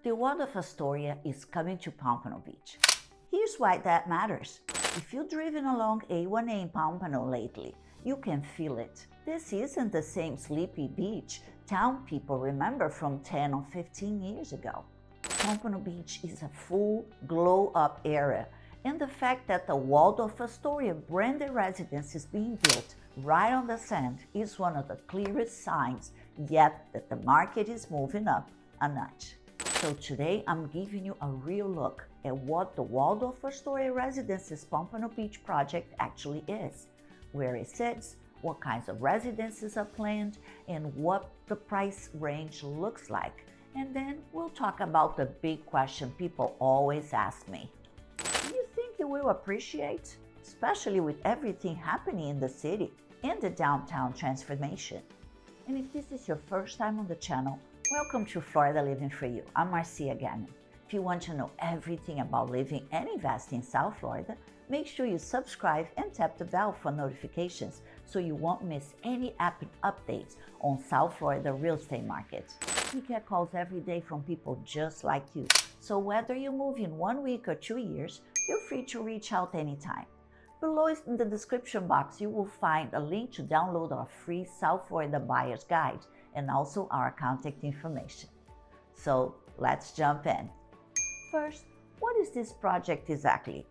The Waldorf Astoria is coming to Pompano Beach. Here's why that matters. If you've driven along A1A in Pompano lately, you can feel it. This isn't the same sleepy beach town people remember from 10 or 15 years ago. Pompano Beach is a full glow-up area, and the fact that the Waldorf Astoria branded residence is being built right on the sand is one of the clearest signs yet that the market is moving up a notch. So today I'm giving you a real look at what the Waldorf Astoria Residences Pompano Beach project actually is, where it sits, what kinds of residences are planned, and what the price range looks like. And then we'll talk about the big question people always ask me. Do you think you will appreciate, especially with everything happening in the city and the downtown transformation? And if this is your first time on the channel, welcome to Florida Living for You. I'm Marcia Gannon. If you want to know everything about living and investing in South Florida, make sure you subscribe and tap the bell for notifications so you won't miss any updates on South Florida real estate market. We get calls every day from people just like you. So whether you move in 1 week or 2 years, feel free to reach out anytime. Below in the description box, you will find a link to download our free South Florida Buyer's Guide and also our contact information. So let's jump in. First, what is this project exactly?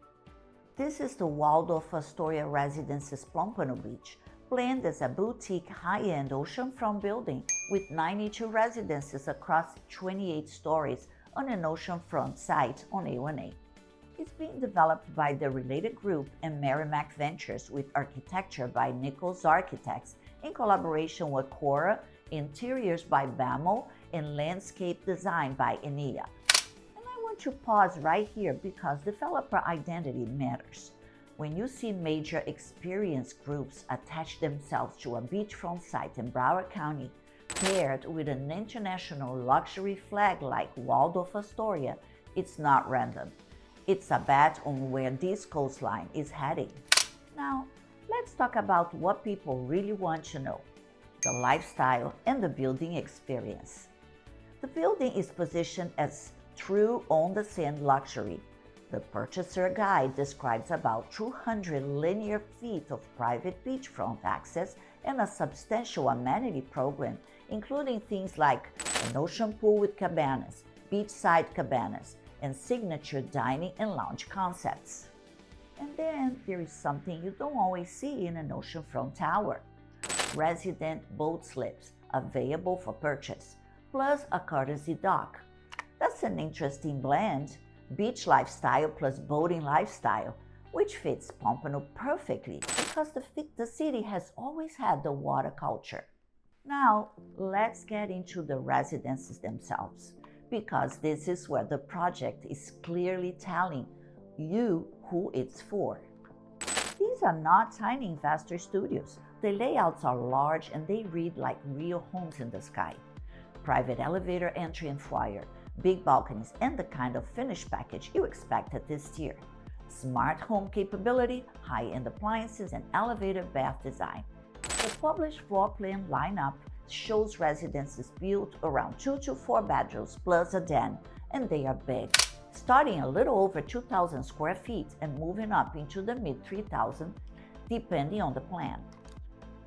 This is the Waldorf Astoria Residences Pompano Beach, planned as a boutique high-end oceanfront building with 92 residences across 28 stories on an oceanfront site on A1A. It's being developed by the Related Group and Merrimack Ventures with architecture by Nichols Architects in collaboration with Cora, interiors by BAMO, and landscape design by Enea. To pause right here because developer identity matters. When you see major experience groups attach themselves to a beachfront site in Broward County, paired with an international luxury flag like Waldorf Astoria, it's not random. It's a bet on where this coastline is heading. Now, let's talk about what people really want to know: the lifestyle and the building experience. The building is positioned as true on-the-sand luxury. The purchaser guide describes about 200 linear feet of private beachfront access and a substantial amenity program, including things like an ocean pool with cabanas, beachside cabanas, and signature dining and lounge concepts. And then there is something you don't always see in an oceanfront tower: resident boat slips available for purchase, plus a courtesy dock. That's an interesting blend, beach lifestyle plus boating lifestyle, which fits Pompano perfectly because the city has always had the water culture. Now, let's get into the residences themselves, because this is where the project is clearly telling you who it's for. These are not tiny investor studios. The layouts are large and they read like real homes in the sky. Private elevator entry and foyer, big balconies, and the kind of finished package you expect at this tier. Smart home capability, high-end appliances, and elevated bath design. The published floor plan lineup shows residences built around 2 to 4 bedrooms plus a den, and they are big, starting a little over 2,000 square feet and moving up into the mid-3,000 depending on the plan.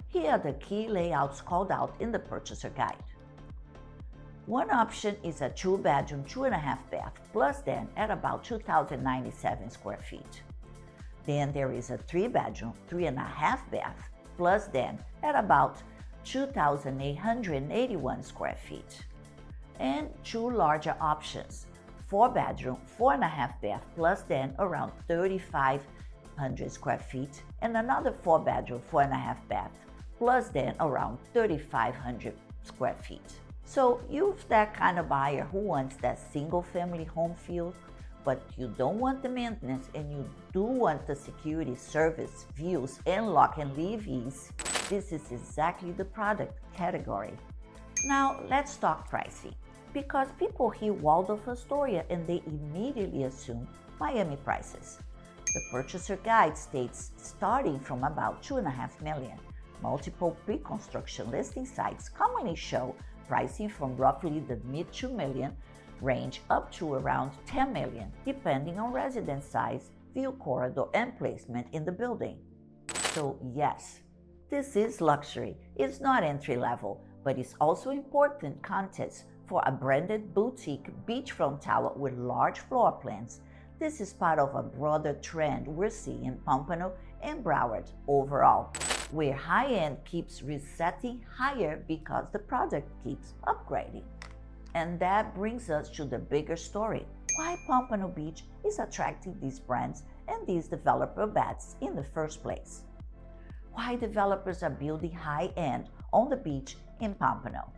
Here are the key layouts called out in the purchaser guide. One option is a 2-bedroom, 2.5 bath plus den at about 2,097 square feet. Then there is a 3-bedroom, 3.5 bath plus den at about 2,881 square feet. And 2 larger options: 4-bedroom, 4.5 bath plus den around 3,500 square feet, and another 4-bedroom, 4.5 bath plus den around 3,500 square feet. So you're that kind of buyer who wants that single-family home feel, but you don't want the maintenance and you do want the security, service, views, and lock and leave ease. This is exactly the product category. Now let's talk pricing, because people hear Waldorf Astoria and they immediately assume Miami prices. The purchaser guide states starting from about $2.5 million. Multiple pre-construction listing sites commonly show pricing from roughly the mid $2 million range up to around 10 million, depending on residence size, view corridor, and placement in the building. So yes, this is luxury. It's not entry level, but it's also important context for a branded boutique beachfront tower with large floor plans. This is part of a broader trend we're seeing in Pompano and Broward overall, where high-end keeps resetting higher because the product keeps upgrading. And that brings us to the bigger story: why Pompano Beach is attracting these brands and these developer bets in the first place. Why developers are building high-end on the beach in Pompano.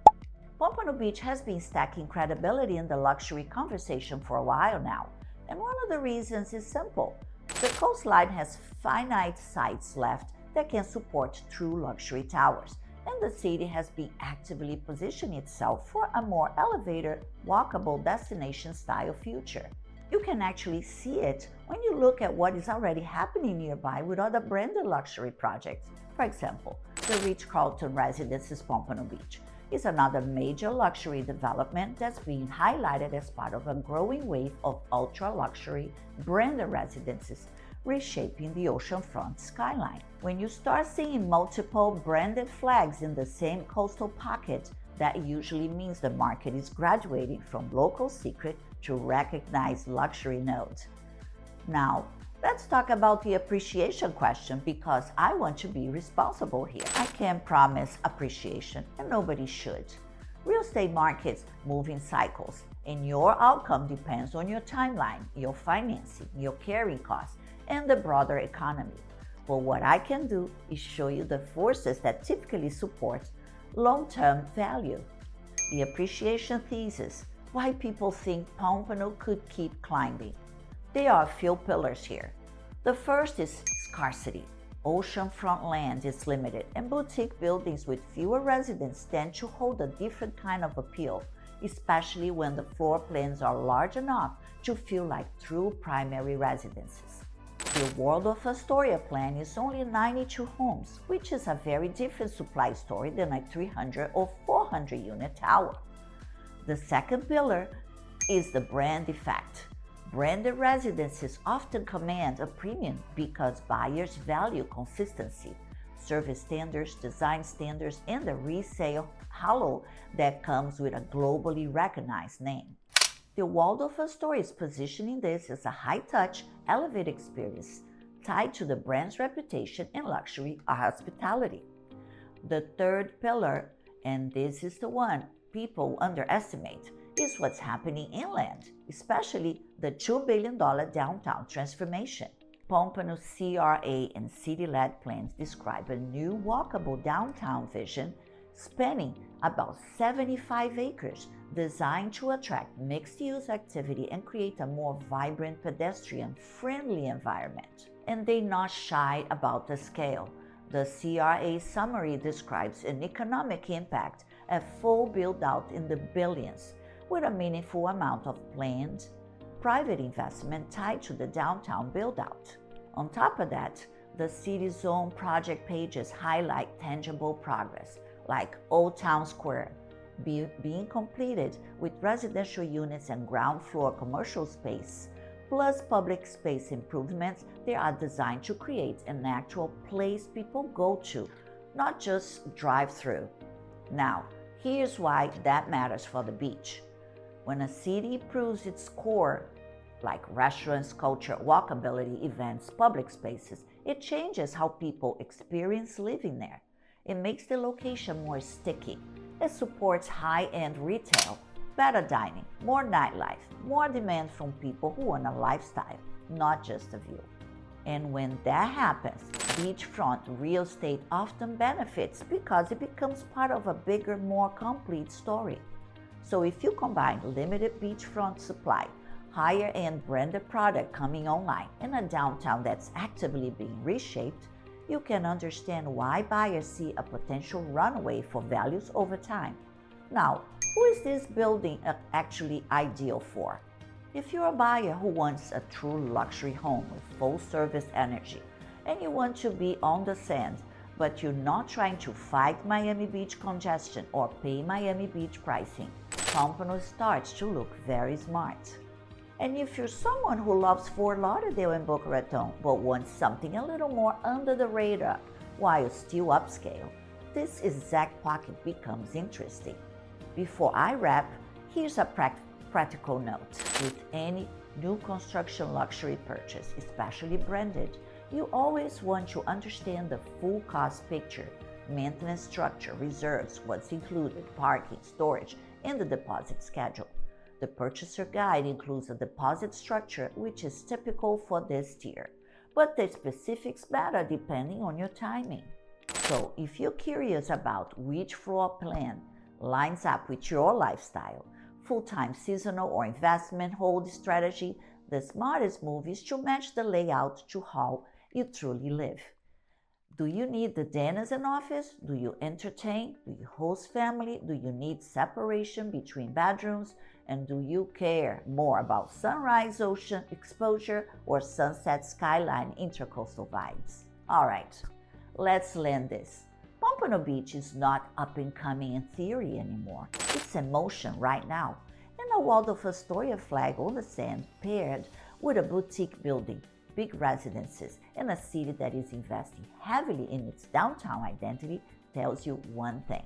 Pompano Beach has been stacking credibility in the luxury conversation for a while now, and one of the reasons is simple. The coastline has finite sites left that can support true luxury towers, and the city has been actively positioning itself for a more elevated, walkable destination-style future. You can actually see it when you look at what is already happening nearby with other branded luxury projects. For example, the Ritz-Carlton Residences Pompano Beach is another major luxury development that's being highlighted as part of a growing wave of ultra-luxury branded residences reshaping the oceanfront skyline. When you start seeing multiple branded flags in the same coastal pocket, that usually means the market is graduating from local secret to recognized luxury node. Now, let's talk about the appreciation question, because I want to be responsible here. I can't promise appreciation, and nobody should. Real estate markets move in cycles, and your outcome depends on your timeline, your financing, your carrying costs, and the broader economy. But what I can do is show you the forces that typically support long-term value. The appreciation thesis: why people think Pompano could keep climbing. There are a few pillars here. The first is scarcity. Oceanfront land is limited, and boutique buildings with fewer residents tend to hold a different kind of appeal, especially when the floor plans are large enough to feel like true primary residences. The Waldorf Astoria plan is only 92 homes, which is a very different supply story than a 300 or 400 unit tower. The second pillar is the brand effect. Branded residences often command a premium because buyers value consistency, service standards, design standards, and the resale halo that comes with a globally recognized name. The Waldorf Astoria is positioning this as a high-touch, elevated experience tied to the brand's reputation and luxury hospitality. The third pillar, and this is the one people underestimate, is what's happening inland, especially the $2 billion downtown transformation. Pompano's CRA and city-led plans describe a new walkable downtown vision spanning about 75 acres, designed to attract mixed-use activity and create a more vibrant, pedestrian-friendly environment. And they're not shy about the scale. The CRA summary describes an economic impact at full build-out in the billions, with a meaningful amount of planned private investment tied to the downtown build-out. On top of that, the city's own project pages highlight tangible progress, like Old Town Square, being completed with residential units and ground floor commercial space, plus public space improvements. They are designed to create an actual place people go to, not just drive through. Now, here's why that matters for the beach. When a city proves its core, like restaurants, culture, walkability, events, public spaces, it changes how people experience living there. It makes the location more sticky. It supports high-end retail, better dining, more nightlife, more demand from people who want a lifestyle, not just a view. And when that happens, beachfront real estate often benefits because it becomes part of a bigger, more complete story. So if you combine limited beachfront supply, higher-end branded product coming online, and a downtown that's actively being reshaped, you can understand why buyers see a potential runway for values over time. Now, who is this building actually ideal for? If you're a buyer who wants a true luxury home with full-service energy, and you want to be on the sand, but you're not trying to fight Miami Beach congestion or pay Miami Beach pricing, Pompano starts to look very smart. And if you're someone who loves Fort Lauderdale and Boca Raton but wants something a little more under the radar while still upscale, this exact pocket becomes interesting. Before I wrap, here's a practical note. With any new construction luxury purchase, especially branded, you always want to understand the full cost picture, maintenance structure, reserves, what's included, parking, storage, and the deposit schedule. The purchaser guide includes a deposit structure, which is typical for this tier, but the specifics matter depending on your timing. So if you're curious about which floor plan lines up with your lifestyle, full-time seasonal or investment hold strategy, the smartest move is to match the layout to how you truly live. Do you need the den as an office? Do you entertain? Do you host family? Do you need separation between bedrooms? And do you care more about sunrise ocean exposure or sunset skyline intercoastal vibes? All right, let's land this. Pompano Beach is not up and coming in theory anymore. It's in motion right now. And a Waldorf Astoria flag on the sand paired with a boutique building, big residences, and a city that is investing heavily in its downtown identity tells you one thing.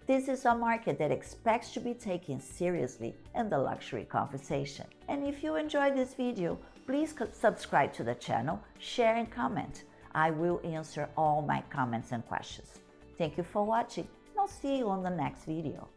This is a market that expects to be taken seriously in the luxury conversation. And if you enjoyed this video, please subscribe to the channel, share and comment. I will answer all my comments and questions. Thank you for watching, and I'll see you on the next video.